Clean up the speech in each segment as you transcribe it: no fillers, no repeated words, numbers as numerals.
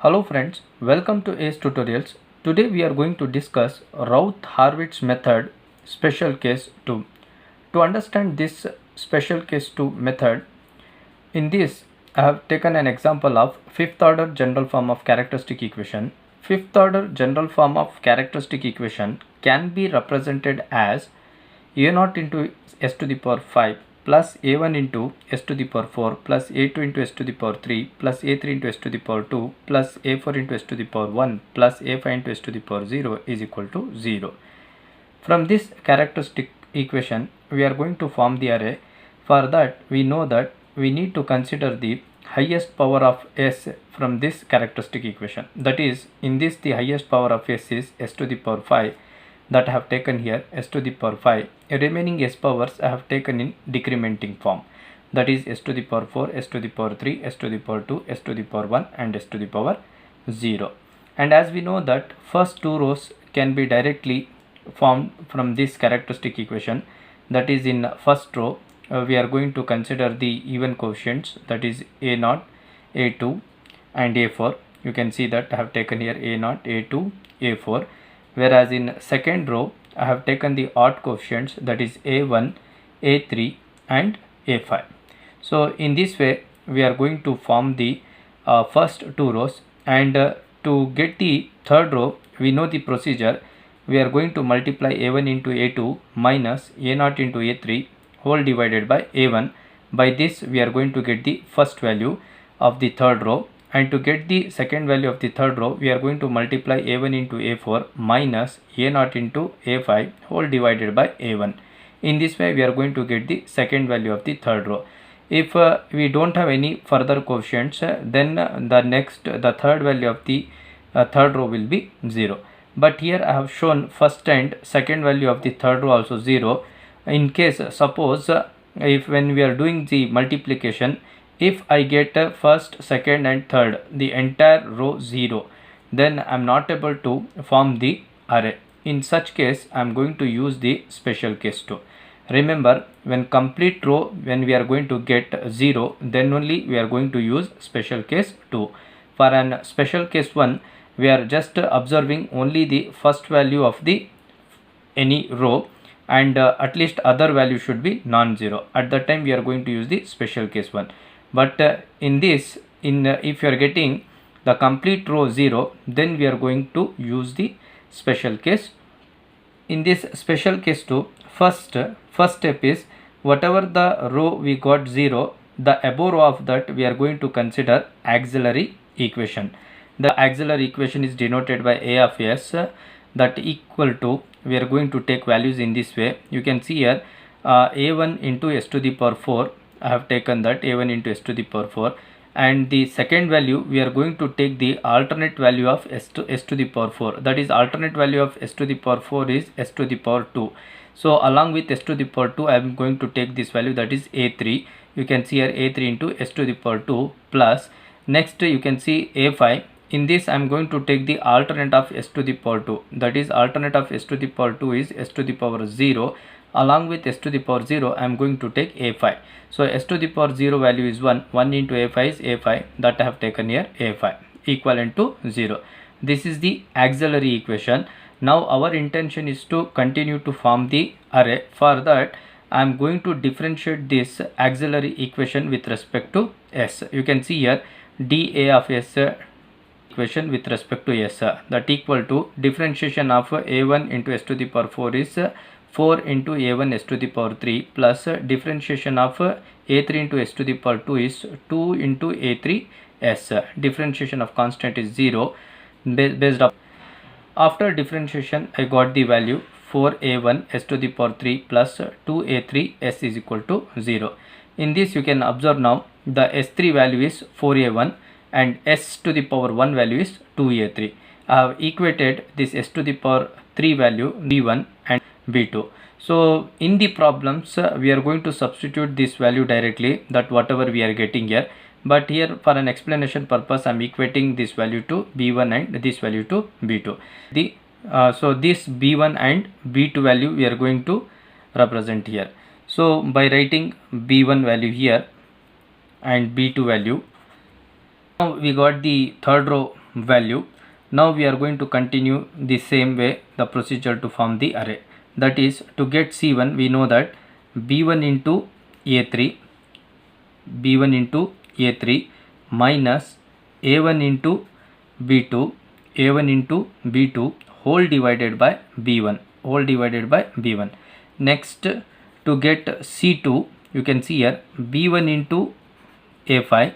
Hello friends, welcome to ACE Tutorials. Today we are going to discuss Routh Hurwitz method special case 2. To understand this special case 2 method, in this I have taken an example of fifth order general form of characteristic equation. Fifth order general form of characteristic equation can be represented as a0 into s to the power 5 plus a1 into s to the power 4 plus a2 into s to the power 3 plus a3 into s to the power 2 plus a4 into s to the power 1 plus a5 into s to the power 0 is equal to 0. From this characteristic equation, we are going to form the array. For that, we know that we need to consider the highest power of s from this characteristic equation. That is, in this the highest power of s is s to the power 5. That I have taken here s to the power 5. Remaining s powers I have taken in decrementing form. That is s to the power 4, s to the power 3, s to the power 2, s to the power 1 and s to the power 0. And as we know that first two rows can be directly formed from this characteristic equation. That is, in first row we are going to consider the even coefficients, that is a0, a2 and a4. You can see that I have taken here a0, a2, a4. Whereas in second row I have taken the odd coefficients, that is a1, a3 and a5. So in this way we are going to form the first two rows, and to get the third row we know the procedure. We are going to multiply a1 into a2 minus a0 into a3 whole divided by a1. By this we are going to get the first value of the third row. And to get the second value of the third row, we are going to multiply a1 into a4 minus a0 into a5 whole divided by a1. In this way, we are going to get the second value of the third row. If we don't have any further coefficients, then the third value of the third row will be 0. But here I have shown first and second value of the third row also 0. In case, suppose if when we are doing the multiplication, if I get first, second and third, the entire row 0, then I am not able to form the array. In such case, I am going to use the special case 2. Remember, when complete row, when we are going to get 0, then only we are going to use special case 2. For an special case 1, we are just observing only the first value of the any row, and at least other value should be non-zero. At that time we are going to use the special case 1. But in this, if you are getting the complete row 0, then we are going to use the special case. In this special case 2, first step is whatever the row we got 0, the above row of that we are going to consider auxiliary equation. The auxiliary equation is denoted by a of s, that equal to, we are going to take values in this way. You can see here a1 into s to the power 4. I have taken that a1 into s to the power 4, and the second value we are going to take the alternate value of s to the power 4. That is, alternate value of s to the power 4 is s to the power 2. So along with s to the power 2 I am going to take this value, that is a3. You can see here a3 into s to the power 2 plus, next you can see a5. In this I am going to take the alternate of s to the power 2. That is, alternate of s to the power 2 is s to the power 0. Along with s to the power 0 I am going to take a5. So s to the power 0 value is 1. 1 into a5 is a5. That I have taken here a5 equivalent to 0. This is the auxiliary equation. Now our intention is to continue to form the array. For that I am going to differentiate this auxiliary equation with respect to s. You can see here dA of s equation with respect to s, that equal to differentiation of a1 into s to the power 4 is 4 into a1 s to the power 3 plus differentiation of a3 into s to the power 2 is 2 into a3 s. Differentiation of constant is 0 based on. After differentiation I got the value 4a1 s to the power 3 plus 2a3 s is equal to 0. In this you can observe now the s3 value is 4a1 and s to the power 1 value is 2a3. I have equated this s to the power 3 value b1 and b2. So in the problems we are going to substitute this value directly, that whatever we are getting here. But here for an explanation purpose I am equating this value to b1 and this value to b2. So this b1 and b2 value we are going to represent here. So by writing b1 value here and b2 value, now we got the third row value. Now we are going to continue the same way the procedure to form the array. That is, to get C1 we know that B1 into A3 minus A1 into B2 whole divided by B1. Next, to get C2 you can see here B1 into A5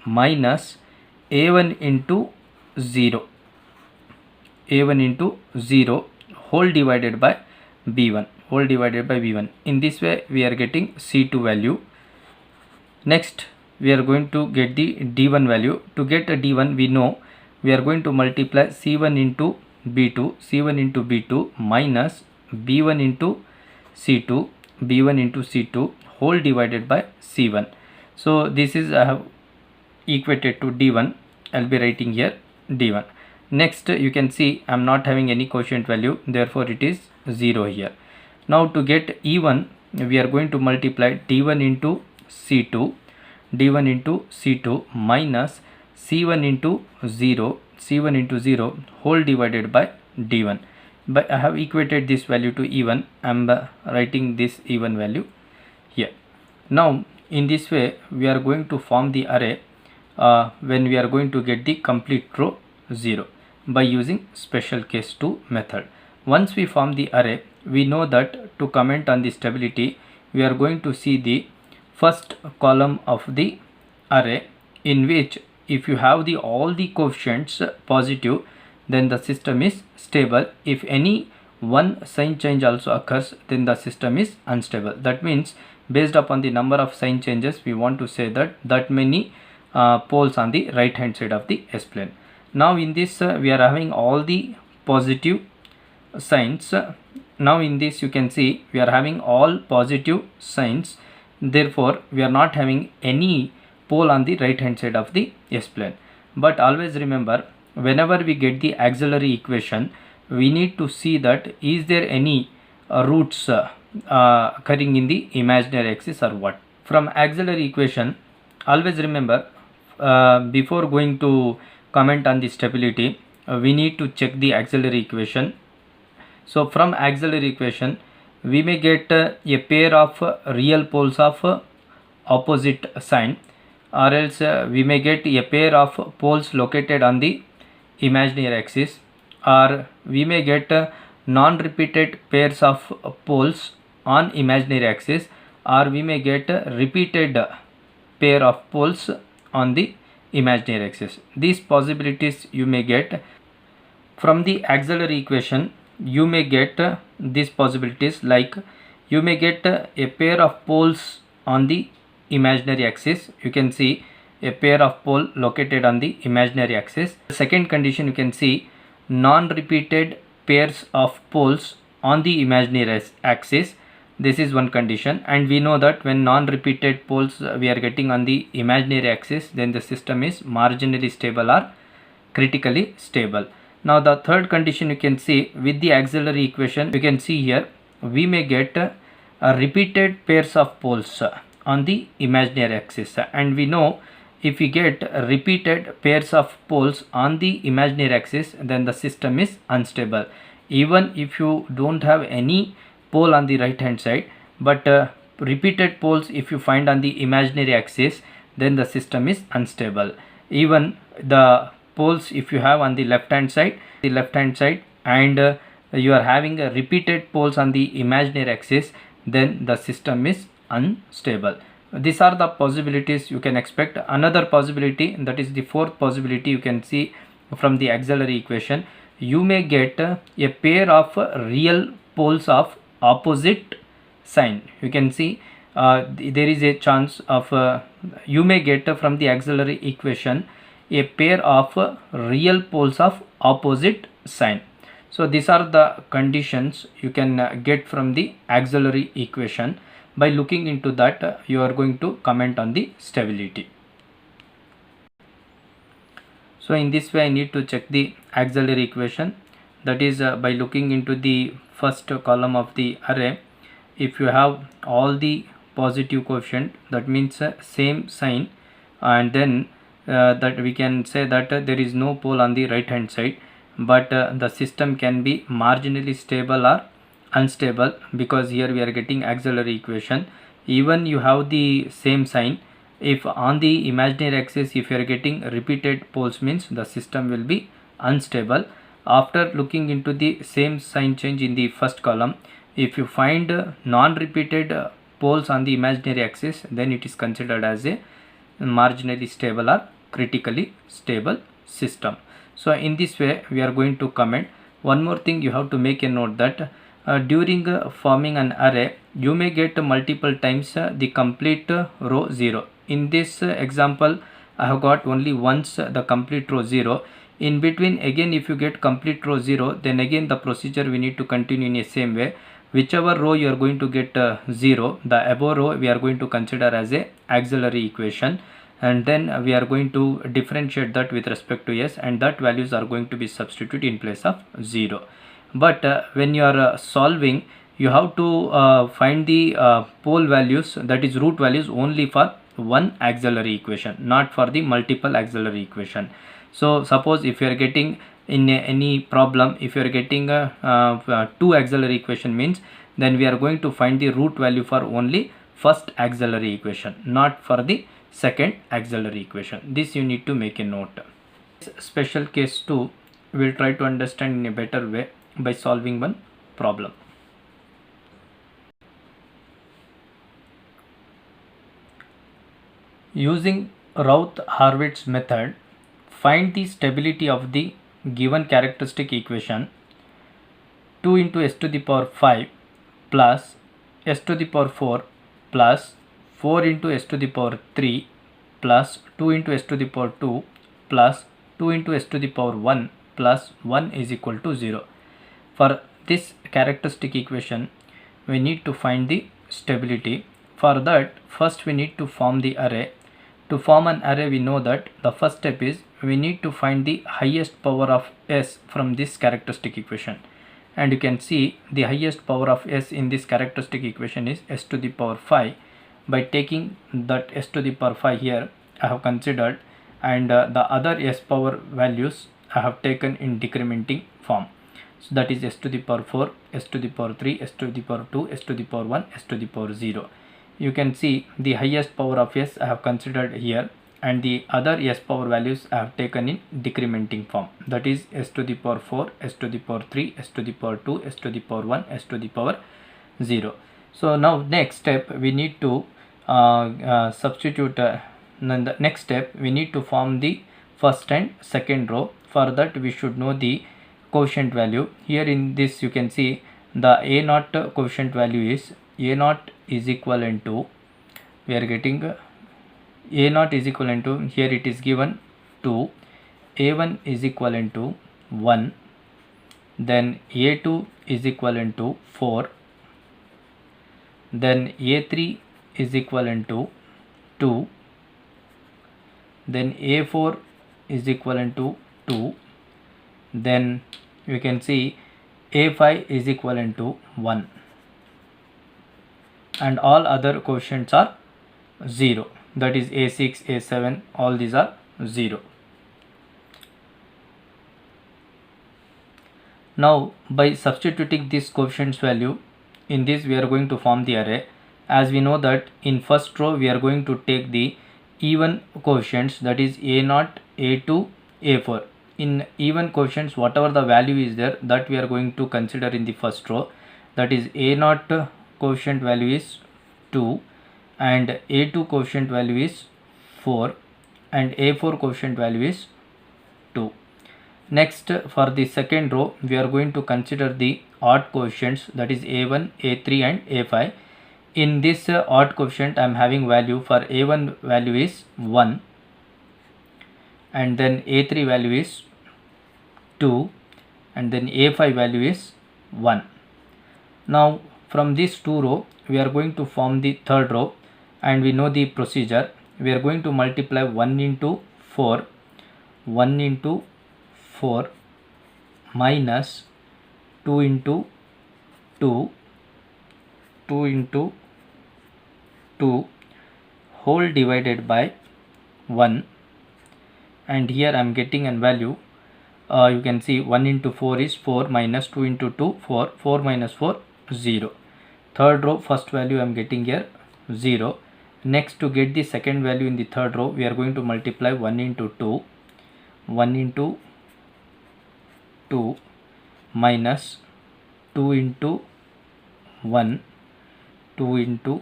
minus A1 into 0 whole divided by B1. In this way we are getting C2 value. Next we are going to get the D1 value. To get a D1 we know we are going to multiply C1 into B2 minus B1 into C2 whole divided by C1. So this is I have equated to D1. I'll be writing here D1. Next you can see I'm not having any quotient value, therefore it is 0 here. Now to get E1 we are going to multiply D1 into C2 minus C1 into 0 whole divided by D1. But I have equated this value to E1. I am writing this E1 value here. Now in this way we are going to form the array when we are going to get the complete row 0 by using special case 2 method. Once we form the array, we know that to comment on the stability we are going to see the first column of the array, in which if you have the all the coefficients positive then the system is stable. If any one sign change also occurs then the system is unstable. That means based upon the number of sign changes we want to say that many poles on the right hand side of the S-plane. Now in this we are having all the positive signs. Now in this you can see we are having all positive signs, therefore we are not having any pole on the right hand side of the S-plane. But always remember, whenever we get the auxiliary equation we need to see that is there any roots occurring in the imaginary axis or what. From auxiliary equation always remember, before going to comment on the stability we need to check the auxiliary equation. So from auxiliary equation we may get a pair of real poles of opposite sign, or else we may get a pair of poles located on the imaginary axis, or we may get non-repeated pairs of poles on imaginary axis, or we may get a repeated pair of poles on the imaginary axis. These possibilities you may get. From the auxiliary equation you may get these possibilities, like you may get a pair of poles on the imaginary axis. You can see a pair of pole located on the imaginary axis. The second condition you can see non-repeated pairs of poles on the imaginary axis. This is one condition, and we know that when non-repeated poles we are getting on the imaginary axis then the system is marginally stable or critically stable. Now the third condition you can see with the auxiliary equation, you can see here we may get repeated pairs of poles on the imaginary axis, and we know if we get repeated pairs of poles on the imaginary axis then the system is unstable. Even if you don't have any pole on the right hand side, but repeated poles if you find on the imaginary axis then the system is unstable. Even the poles if you have on the left hand side and you are having repeated poles on the imaginary axis then the system is unstable. These are the possibilities you can expect. Another possibility, that is the fourth possibility, you can see from the auxiliary equation, you may get a pair of real poles of opposite sign. You can see there is a chance of you may get from the auxiliary equation a pair of real poles of opposite sign. So these are the conditions you can get from the auxiliary equation. By looking into that you are going to comment on the stability. So in this way I need to check the auxiliary equation, that is by looking into the first column of the array. If you have all the positive coefficient, that means same sign, and then that we can say that there is no pole on the right hand side, but the system can be marginally stable or unstable, because here we are getting auxiliary equation. Even you have the same sign, if on the imaginary axis if you are getting repeated poles, means the system will be unstable. After looking into the same sign change in the first column, if you find non-repeated poles on the imaginary axis, then it is considered as a marginally stable or critically stable system. So in this way we are going to comment. One more thing you have to make a note, that during forming an array you may get multiple times the complete row 0. In this example I have got only once the complete row 0. In between again if you get complete row 0, then again the procedure we need to continue in the same way. Whichever row you are going to get 0, the above row we are going to consider as a auxiliary equation, and then we are going to differentiate that with respect to s, and that values are going to be substituted in place of 0. But when you are solving, you have to find the pole values, that is root values, only for one auxiliary equation, not for the multiple auxiliary equation. So suppose if you are getting in any problem, if you are getting two auxiliary equation, means then we are going to find the root value for only first auxiliary equation, not for the second auxiliary equation. This you need to make a note. Special case 2 we will try to understand in a better way by solving one problem. Using Routh Hurwitz method, find the stability of the given characteristic equation 2 into s to the power 5 plus s to the power 4 plus 4 into s to the power 3 plus 2 into s to the power 2 plus 2 into s to the power 1 plus 1 is equal to 0. For this characteristic equation we need to find the stability. For that, first we need to form the array. To form an array, we know that the first step is we need to find the highest power of s from this characteristic equation, and you can see the highest power of s in this characteristic equation is s to the power 5. By taking that s to the power 5 here I have considered, and the other s power values I have taken in decrementing form. So that is s to the power 4, s to the power 3, s to the power 2, s to the power 1, s to the power 0. You can see the highest power of s I have considered here, and the other s power values I have taken in decrementing form. That is s to the power 4, s to the power 3, s to the power 2, s to the power 1, s to the power 0. So now next step we need to substitute. The next step we need to form the first and second row. For that we should know the quotient value. Here in this you can see the a naught quotient value is a naught is equivalent to, we are getting a naught is equivalent to, here it is given 2, a1 is equivalent to 1, then a2 is equivalent to 4, then a3 is equivalent to 2, then a4 is equivalent to 2, then you can see a5 is equivalent to 1, and all other quotients are 0. That is a6, a7, all these are 0. Now by substituting this coefficients value in this, we are going to form the array. As we know that in first row we are going to take the even coefficients, that is a0, a2, a4. In even coefficients, whatever the value is there, that we are going to consider in the first row. That is a0 coefficient value is 2, and a2 coefficient value is 4, and a4 coefficient value is 2. Next, for the second row we are going to consider the odd coefficients, that is a1, a3 and a5. In this odd coefficient I am having value for a1 value is 1, and then a3 value is 2, and then a5 value is 1. Now from this two row we are going to form the third row, and we know the procedure. We are going to multiply 1 into 4, 1 into 4 minus 2 into 2, 2 into 2 whole divided by 1, and here I am getting a value. You can see 1 into 4 is 4 minus 2 into 2 4, 4 minus 4 0. Third row, first value I am getting here 0. Next, to get the second value in the third row, we are going to multiply 1 into 2, 1 into 2 minus 2 into 1, 2 into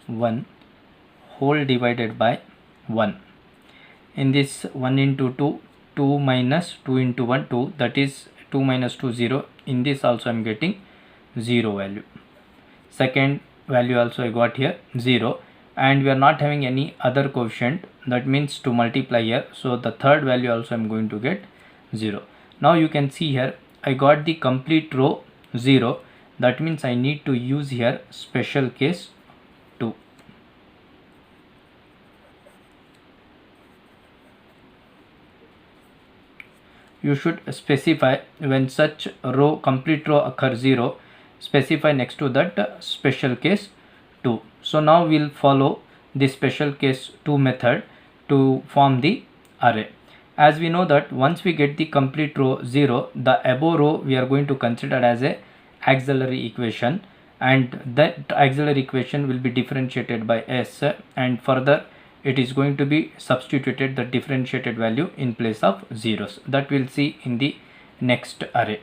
1 whole divided by 1. In this 1 into 2, 2 minus 2 into 1, 2, that is 2 minus 2, 0. In this also I am getting 0 value. Second value also I got here 0, and we are not having any other coefficient, that means to multiply here, so the third value also I am going to get 0. Now you can see here I got the complete row 0, that means I need to use here special case 2. You should specify when such row, complete row occurs 0, specify next to that special case 2. So now we will follow the special case 2 method to form the array. As we know that once we get the complete row 0, the above row we are going to consider as a auxiliary equation, and that auxiliary equation will be differentiated by s, and further it is going to be substituted the differentiated value in place of zeros. That we'll see in the next array.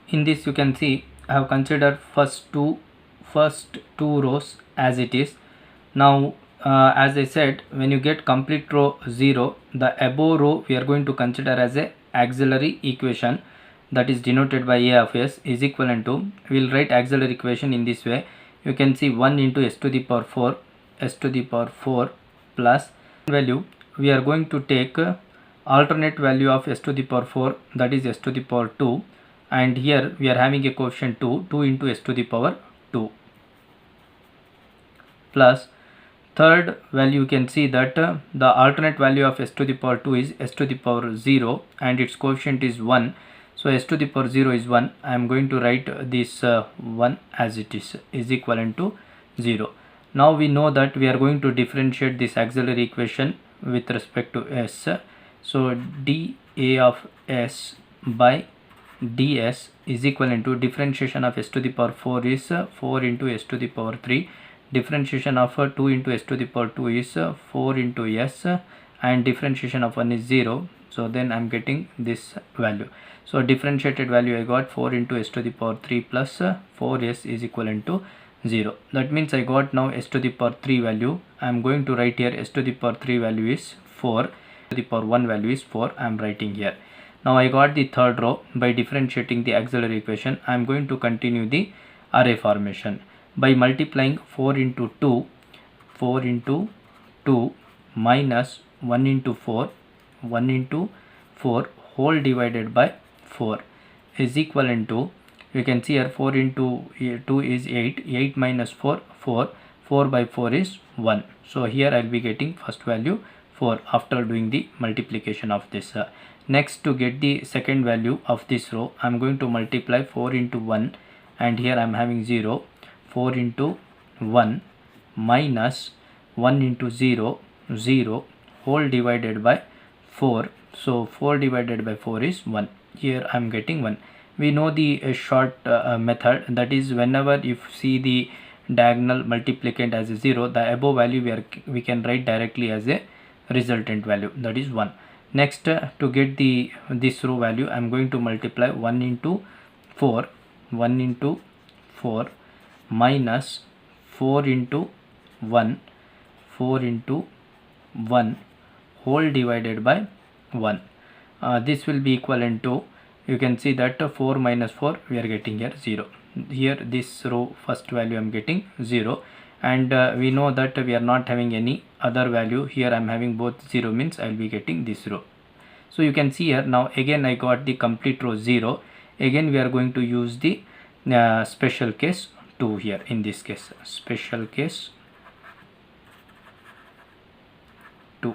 In this you can see I have considered first two rows as it is. Now as I said, when you get complete row 0, the above row we are going to consider as a auxiliary equation, that is denoted by a of s is equivalent to, we will write auxiliary equation in this way. You can see 1 into s to the power 4 plus value. We are going to take alternate value of s to the power 4, that is s to the power 2, and here we are having a coefficient 2 into s to the power 2, plus third value. You can see that the alternate value of s to the power 2 is s to the power 0 and its coefficient is 1. So s to the power 0 is 1. I am going to write this 1 as it is equivalent to 0. Now we know that we are going to differentiate this auxiliary equation with respect to s. So dA of s by ds is equivalent to differentiation of s to the power 4 is 4 into s to the power 3. Differentiation of 2 into s to the power 2 is 4 into s, and differentiation of 1 is 0. So then I am getting this value. So differentiated value I got 4 into s to the power 3 plus 4s is equivalent to 0. That means I got now s to the power 3 value. I am going to write here s to the power 3 value is 4, to the power 1 value is 4. I am writing here. Now I got the third row. By differentiating the auxiliary equation, I am going to continue the array formation by multiplying 4 into 2 minus 1 into 4 whole divided by 4 is equivalent to, you can see here 4 into 2 is 8 minus 4 4 by 4 is 1. So here I will be getting first value 4 after doing the multiplication of this. Next, to get the second value of this row, I am going to multiply 4 into 1, and here I am having 0. 4 into 1 minus 1 into 0 whole divided by 4. So 4 divided by 4 is 1. Here I am getting 1. We know the short method, that is whenever you see the diagonal multiplicand as a 0, the above value we can write directly as a resultant value, that is 1. Next, to get this row value, I am going to multiply 1 into 4 minus 4 into 1 whole divided by 1. This will be equivalent to, you can see that 4 minus 4 we are getting here 0. Here this row first value I am getting 0, and we know that we are not having any other value. Here I am having both 0, means I will be getting this row. So you can see here now again I got the complete row 0. Again we are going to use the special case 2 here. In this case, special case 2.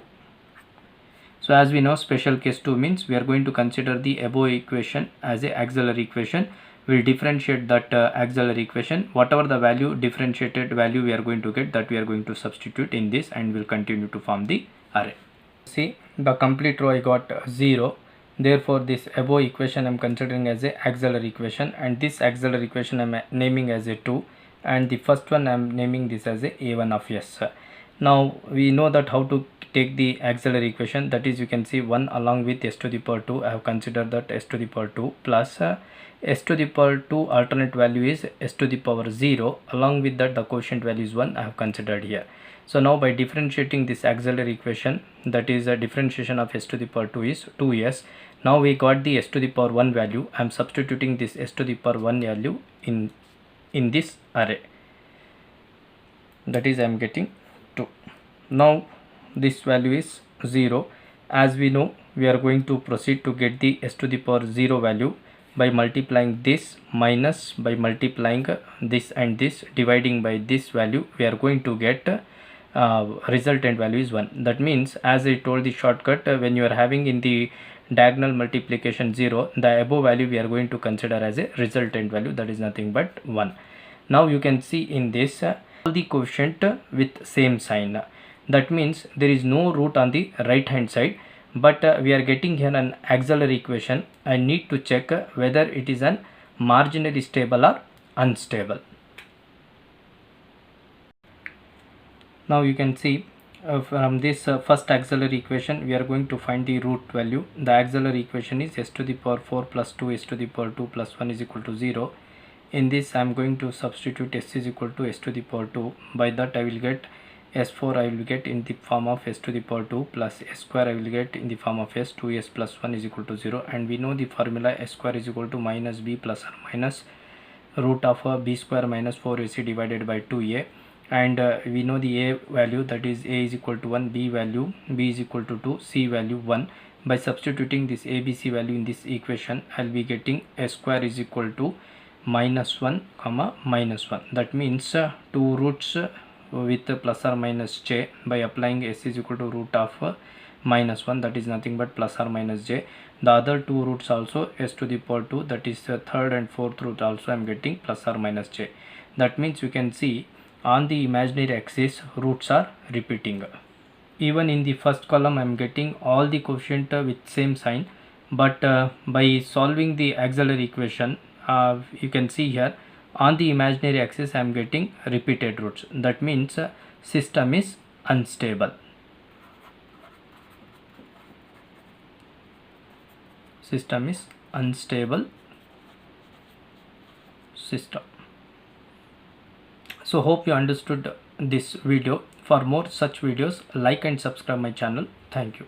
So as we know, special case 2 means we are going to consider the above equation as a auxiliary equation we'll differentiate that auxiliary equation. Whatever the value, differentiated value we are going to get, that we are going to substitute in this, and we'll continue to form the array. See, the complete row I got 0. Therefore this above equation I am considering as a auxiliary equation, and this auxiliary equation I am naming as a 2, and the first one I am naming this as a a1 of s. Now we know that how to take the auxiliary equation, that is, you can see 1 along with s to the power 2. I have considered that s to the power 2 plus s to the power 2 alternate value is s to the power 0, along with that the quotient value is 1 I have considered here. So now by differentiating this auxiliary equation, that is a differentiation of s to the power 2 is 2s. Now we got the s to the power 1 value. I am substituting this s to the power 1 value in this array, that is I am getting 2. Now this value is 0. As we know, we are going to proceed to get the s to the power 0 value by multiplying this minus by multiplying this and this, dividing by this value. We are going to get resultant value is 1. That means, as I told the shortcut, when you are having in the diagonal multiplication 0, the above value we are going to consider as a resultant value, that is nothing but 1. Now you can see in this all the coefficient with same sign. That means there is no root on the right hand side, but we are getting here an auxiliary equation. I need to check whether it is an marginally stable or unstable. Now you can see from this first auxiliary equation, we are going to find the root value. The auxiliary equation is s to the power 4 plus 2 s to the power 2 plus 1 is equal to 0. In this I am going to substitute s is equal to s to the power 2. By that I will get s4 I will get in the form of s to the power 2 plus s square I will get in the form of s. 2s plus 1 is equal to 0, and we know the formula s square is equal to minus b plus or minus root of b square minus 4ac divided by 2a. And we know the a value, that is a is equal to 1, b value b is equal to 2, c value 1. By substituting this abc value in this equation, I will be getting s square is equal to minus 1 comma minus 1. That means 2 roots with plus or minus j. By applying s is equal to root of minus 1, that is nothing but plus or minus j. The other 2 roots also s to the power 2, that is third and fourth root also I am getting plus or minus j. That means you can see on the imaginary axis roots are repeating. Even in the first column I am getting all the coefficient with same sign, but by solving the auxiliary equation, you can see here on the imaginary axis I am getting repeated roots. That means system is unstable. System is unstable system. So hope you understood this video. For more such videos, like and subscribe my channel. Thank you.